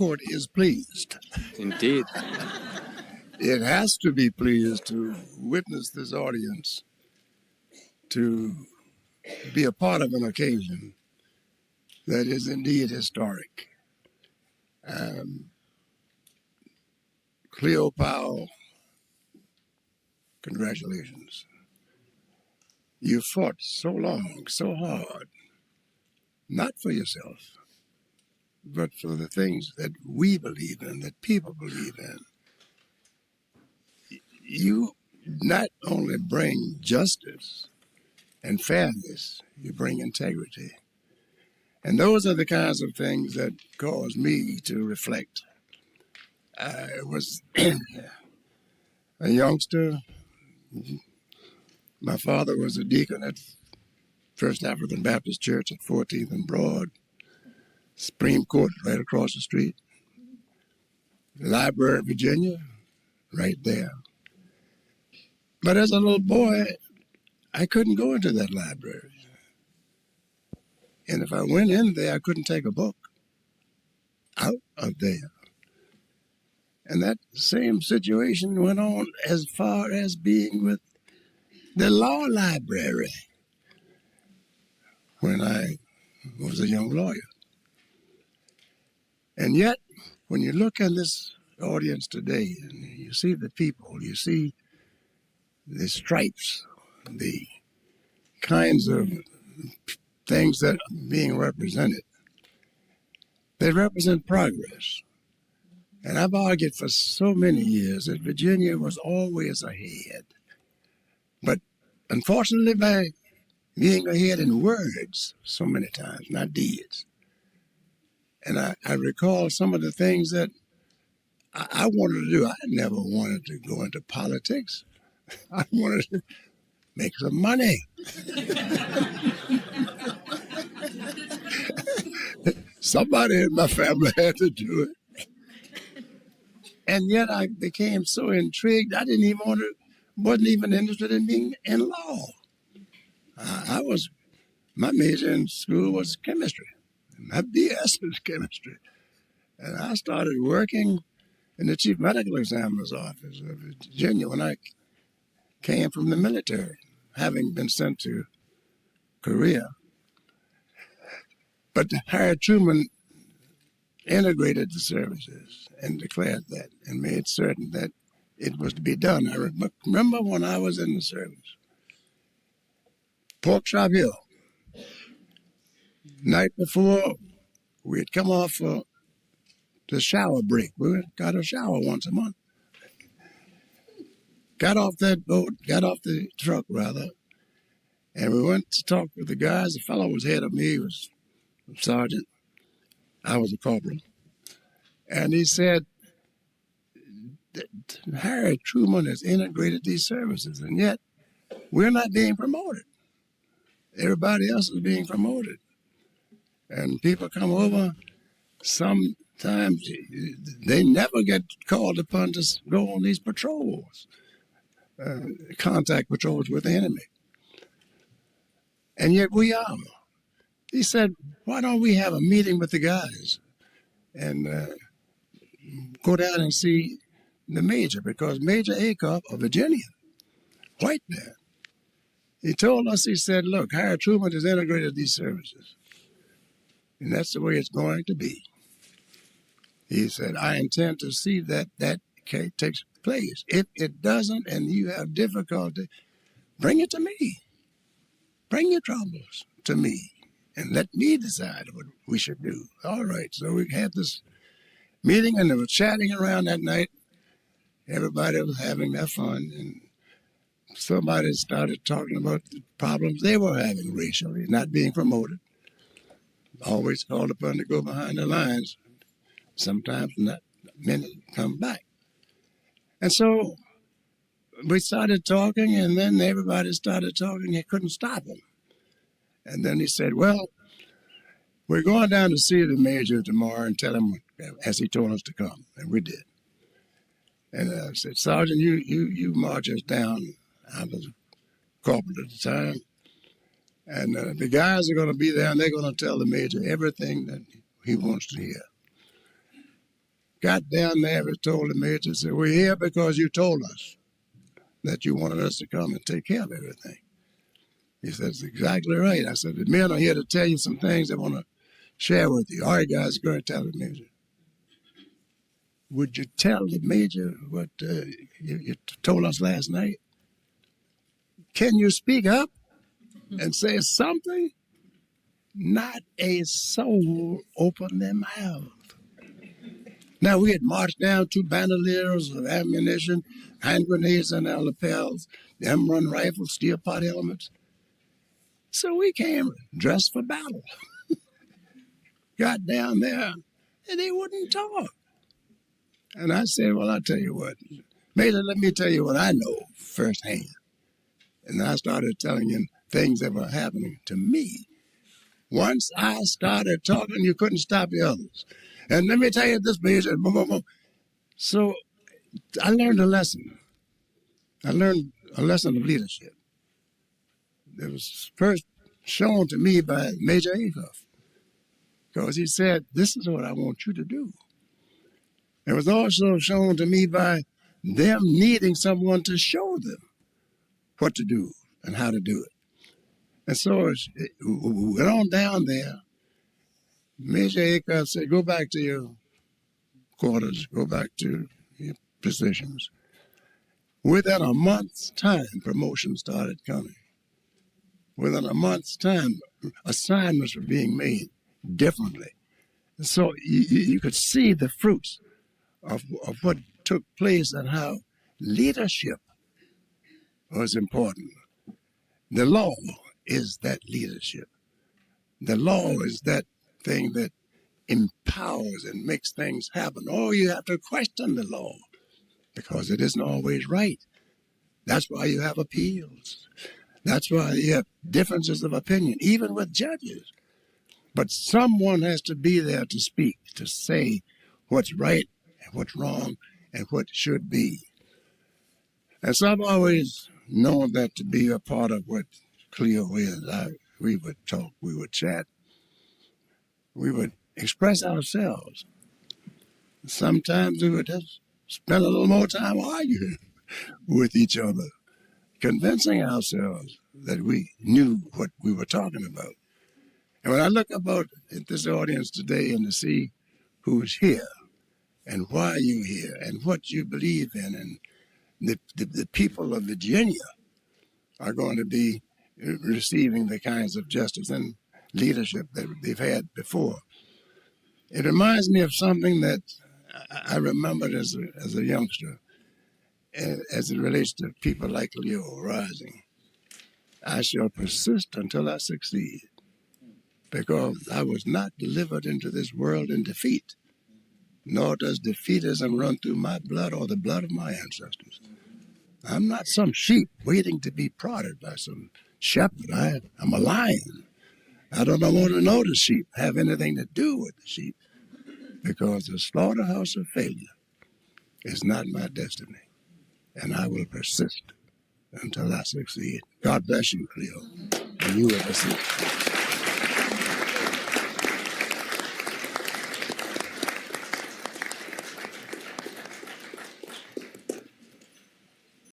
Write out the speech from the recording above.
court is pleased. Indeed. It has to be pleased to witness this audience, to be a part of an occasion that is indeed historic. Cleo Powell, congratulations. You fought so long, so hard, not for yourself, but for the things that we believe in, that people believe in. You not only bring justice and fairness, you bring integrity. And those are the kinds of things that cause me to reflect. I was a youngster. My father was a deacon at First African Baptist Church at 14th and Broad. Supreme Court right across the street. The Library of Virginia, right there. But as a little boy, I couldn't go into that library. And if I went in there, I couldn't take a book out of there. And that same situation went on as far as being with the law library when I was a young lawyer. And yet, when you look in this audience today and you see the people, you see the stripes, the kinds of things that are being represented, they represent progress. And I've argued for so many years that Virginia was always ahead. But unfortunately, by being ahead in words so many times, not deeds. And I recall some of the things that I wanted to do. I never wanted to go into politics. I wanted to make some money. Somebody in my family had to do it. And yet I became so intrigued, I didn't even wasn't even interested in being in law. My major in school was chemistry. My BS was chemistry. And I started working in the chief medical examiner's office of Virginia when I came from the military, having been sent to Korea. But Harry Truman integrated the services and declared that and made certain that it was to be done. I remember when I was in the service, Porkchop Hill, night before we had come off for the shower break. We got a shower once a month. Got off that boat, got off the truck rather, and we went to talk with the guys. The fellow was ahead of me, he was a sergeant. I was a corporal. And he said, Harry Truman has integrated these services, and yet we're not being promoted. Everybody else is being promoted. And people come over, sometimes they never get called upon to go on these patrols, contact patrols with the enemy. And yet we are. He said, why don't we have a meeting with the guys and go down and see the major, because Major Acock, a Virginian, white man, he told us, he said, look, Harry Truman has integrated these services, and that's the way it's going to be. He said, I intend to see that takes place. If it doesn't and you have difficulty, bring it to me. Bring your troubles to me and let me decide what we should do. All right, so we had this meeting and they were chatting around that night. Everybody was having their fun, and somebody started talking about the problems they were having racially, not being promoted. Always called upon to go behind the lines. Sometimes not many come back. And so we started talking, and then everybody started talking. He couldn't stop them. And then he said, well, we're going down to see the major tomorrow and tell him as he told us to come. And we did. And I said, Sergeant, you march us down. I was a corporal at the time. And the guys are going to be there, and they're going to tell the major everything that he wants to hear. Got down there and told the major, said, we're here because you told us that you wanted us to come and take care of everything. He said, that's exactly right. I said, the men are here to tell you some things they want to share with you. All right, guys, go and tell the major. Would you tell the major what you told us last night? Can you speak up and say something? Not a soul opened their mouth. Now, we had marched down 2 bandoliers of ammunition, hand grenades in our lapels, the M-run rifles, steel pot helmets. So we came dressed for battle. Got down there, and they wouldn't talk. And I said, well, I'll tell you what. Major, let me tell you what I know firsthand. And I started telling him things that were happening to me. Once I started talking, you couldn't stop the others. And let me tell you this, Major. Boom, boom, boom. So I learned a lesson. I learned a lesson of leadership. It was first shown to me by Major Acuff, because he said, this is what I want you to do. It was also shown to me by them needing someone to show them what to do and how to do it. And so we went on down there. Major Acuff said, go back to your quarters, go back to your positions. Within a month's time, promotions started coming. Within a month's time, assignments were being made differently. And so you could see the fruits of what took place and how leadership was important. The law is that leadership. The law is that thing that empowers and makes things happen. Oh, you have to question the law because it isn't always right. That's why you have appeals. That's why you have differences of opinion, even with judges. But someone has to be there to speak, to say what's right and what's wrong and what should be. And so I've always known that to be a part of what Cleo is. We would talk, we would chat, we would express ourselves. Sometimes we would just spend a little more time arguing with each other, convincing ourselves that we knew what we were talking about. And when I look about at this audience today and to see who's here and why you're here and what you believe in, and the people of Virginia are going to be receiving the kinds of justice and leadership that they've had before. It reminds me of something that I remembered as a youngster, as it relates to people like Leo rising. I shall persist until I succeed, because I was not delivered into this world in defeat, nor does defeatism run through my blood or the blood of my ancestors. I'm not some sheep waiting to be prodded by some shepherd. I'm a lion. I don't want to know the sheep, have anything to do with the sheep, because the slaughterhouse of failure is not my destiny, and I will persist until I succeed. God bless you, Cleo, and you will persist.